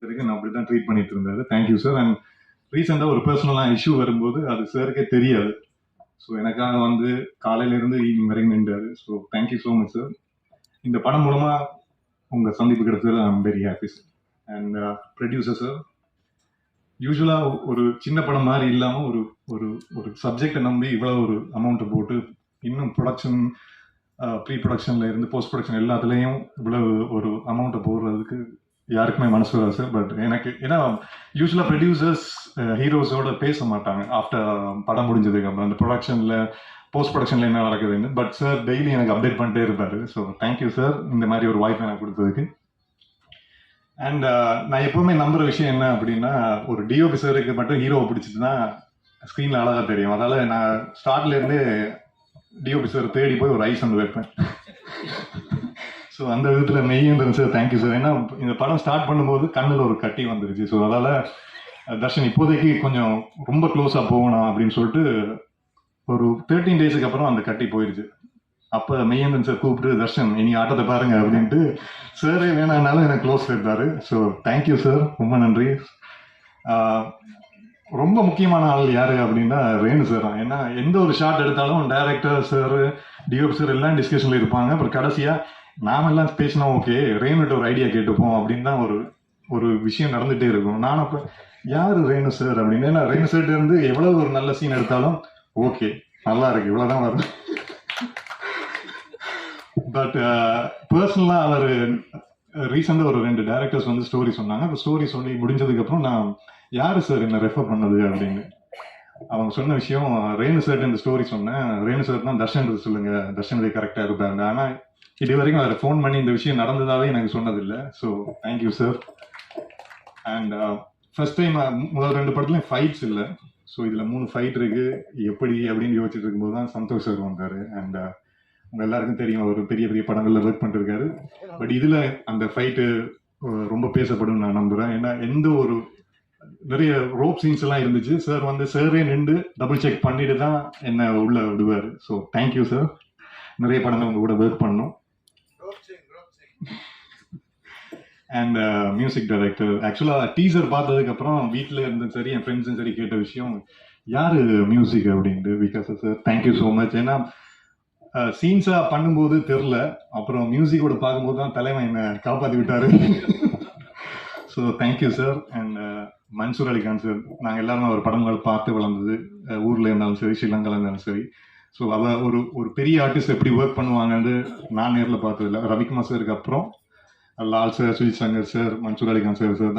வரைக்கும் நான் அப்படி தான் ட்ரீட் பண்ணிட்டு இருந்தாரு. Thank you sir. அண்ட் ரீசெண்டாக ஒரு பர்சனலாக இஷ்யூ வரும்போது அது சாருக்கே தெரியாது. ஸோ எனக்காக வந்து காலையிலேருந்து ஈவினிங் வரைக்கும் நின்றாரு. So thank you so much sir. இந்த படம் மூலமாக உங்கள் சந்திப்பு கிடைச்சது I am very happy sir. And producer sir, யூஸ்வலாக ஒரு சின்ன படம் மாதிரி இல்லாமல் ஒரு ஒரு ஒரு சப்ஜெக்டை நம்பி இவ்வளோ ஒரு அமௌண்ட்டை போட்டு இன்னும் ப்ரொடக்ஷன் ப்ரீ ப்ரொடக்ஷனில் இருந்து போஸ்ட் ப்ரொடக்ஷன் எல்லாத்துலேயும் இவ்வளவு ஒரு அமௌண்ட்டை போடுறதுக்கு யாருக்குமே மனசு வராது சார். பட் எனக்கு ஏன்னா யூஸ்வலாக ப்ரொடியூசர்ஸ் ஹீரோஸோட பேச மாட்டாங்க ஆஃப்டர் படம் முடிஞ்சதுக்கு அப்புறம் அந்த ப்ரொடக்ஷனில் போஸ்ட் ப்ரொடக்ஷனில் என்ன நடக்குதுன்னு. பட் சார் டெய்லி எனக்கு அப்டேட் பண்ணிட்டே இருப்பார். ஸோ தேங்க்யூ சார் இந்த மாதிரி ஒரு வாய்ப்பை எனக்கு கொடுத்ததுக்கு. அண்ட் நான் எப்பவுமே நம்புற விஷயம் என்ன அப்படின்னா, ஒரு டிஓபி சாருக்கு மட்டும் ஹீரோவை பிடிச்சிட்டுனா ஸ்க்ரீனில் அழகாக தெரியும். அதால நான் ஸ்டார்ட்லேருந்தே டிஓபி சார் தேடி போய் ஒரு ஐஸ் வந்து வைப்பேன். ஸோ அந்த விதத்தில் மெய்யேந்திரன் சார் தேங்க்யூ சார். ஏன்னா இந்த படம் ஸ்டார்ட் பண்ணும்போது கண்ணில் ஒரு கட்டி வந்துருச்சு. ஸோ அதால் தர்ஷன் இப்போதைக்கு கொஞ்சம் ரொம்ப க்ளோஸாக போகணும் அப்படின்னு சொல்லிட்டு ஒரு 13 டேஸுக்கு அப்புறம் அந்த கட்டி போயிடுச்சு. அப்போ மெய்யேந்திரன் சார் கூப்பிட்டு தர்ஷன் இனி ஆட்டத்தை பாருங்க அப்படின்ட்டு சாரே வேணான்னாலும் எனக்கு க்ளோஸ் எடுத்தாரு. ஸோ தேங்க்யூ சார், ரொம்ப நன்றி. ரொம்ப முக்கியமான ஆள் யாரு அப்படின்னா ரேணு சார் தான். ஏன்னா எந்த ஒரு ஷாட் எடுத்தாலும் டைரக்டர் சார் டிஓபி சார் எல்லாம் டிஸ்கஷனில் இருப்பாங்க. அப்புறம் கடைசியாக நாமெல்லாம் பேசினா ஓகே ரேணுகிட்ட ஒரு ஐடியா கேட்டுப்போம் அப்படின்னு தான் ஒரு விஷயம் நடந்துகிட்டே இருக்கும். நான் அப்போ யார் ரேணு சார் அப்படின்னு, ஏன்னா ரேணு சார்ட்டு இருந்து எவ்வளோ ஒரு நல்ல சீன் எடுத்தாலும் ஓகே நல்லா இருக்கு இவ்வளோதான் வரும். பட் பர்சனலாக அவர் ரீசெண்டாக ஒரு 2 டைரக்டர்ஸ் வந்து ஸ்டோரி சொன்னாங்க. அந்த ஸ்டோரி சொல்லி முடிஞ்சதுக்கப்புறம் நான் யார் சார் என்ன ரெஃபர் பண்ணது அப்படின்னு அவங்க சொன்ன விஷயம், ரேணு சார்ட்டு இந்த ஸ்டோரி சொன்னேன். ரேணு சார் தான் தர்ஷன் சொல்லுங்க, தர்ஷன் இது கரெக்டாக இருப்பாங்க. ஆனால் இது வரைக்கும் அதை ஃபோன் பண்ணி இந்த விஷயம் நடந்ததாவே எனக்கு சொன்னதில்லை. So thank you sir. And first time முதல் 2 படத்துலையும் ஃபைட்ஸ் இல்லை. ஸோ இதில் 3 ஃபைட் இருக்கு எப்படி அப்படின்னு யோசிச்சுட்டு இருக்கும்போது தான் சந்தோஷ் சார் வந்தார். அண்ட் உங்கள் எல்லாருக்கும் தெரியும் அவர் பெரிய பெரிய படங்களில் ஒர்க் பண்ணிருக்காரு. பட் இதில் அந்த ஃபைட்டு ரொம்ப பேசப்படும் நான் நம்புகிறேன். ஏன்னா எந்த ஒரு நிறைய ரோப் சீன்ஸ் எல்லாம் இருந்துச்சு. சார் வந்து சாரே நின்று டபுள் செக் பண்ணிட்டு தான் என்ன உள்ள விடுவார். So thank you sir. நிறைய படங்கள் உங்க கூட ஒர்க் பண்ணணும். அண்ட் மியூசிக் டைரக்டர், ஆக்சுவலாக டீசர் பார்த்ததுக்கு அப்புறம் வீட்டில் இருந்தும் சரி என் ஃப்ரெண்ட்ஸும் சரி கேட்ட விஷயம் யாரு மியூசிக் அப்படின்ட்டு. Vikas sir thank you so much. ஏன்னா சீன்ஸா பண்ணும்போது தெரில, அப்புறம் மியூசிக்கோட பார்க்கும்போது தான் தலைவன் என்னை காப்பாற்றி விட்டாரு. So thank you sir. And Mansoor Ali Khan sir, நாங்கள் எல்லாரும் அவர் படங்கள் பார்த்து வளர்ந்தது, ஊரில் இருந்தாலும் சரி ஸ்ரீலங்காவில் இருந்தாலும் சரி. ஸோ அவள் ஒரு பெரிய ஆர்டிஸ்ட் எப்படி ஒர்க் பண்ணுவாங்கன்னு நான் நேரில் பார்த்ததில்ல. ரவிக்குமார் சாருக்கு அப்புறம் Lal sir, Sujith Shankar sir, Mansoor Ali Khan sir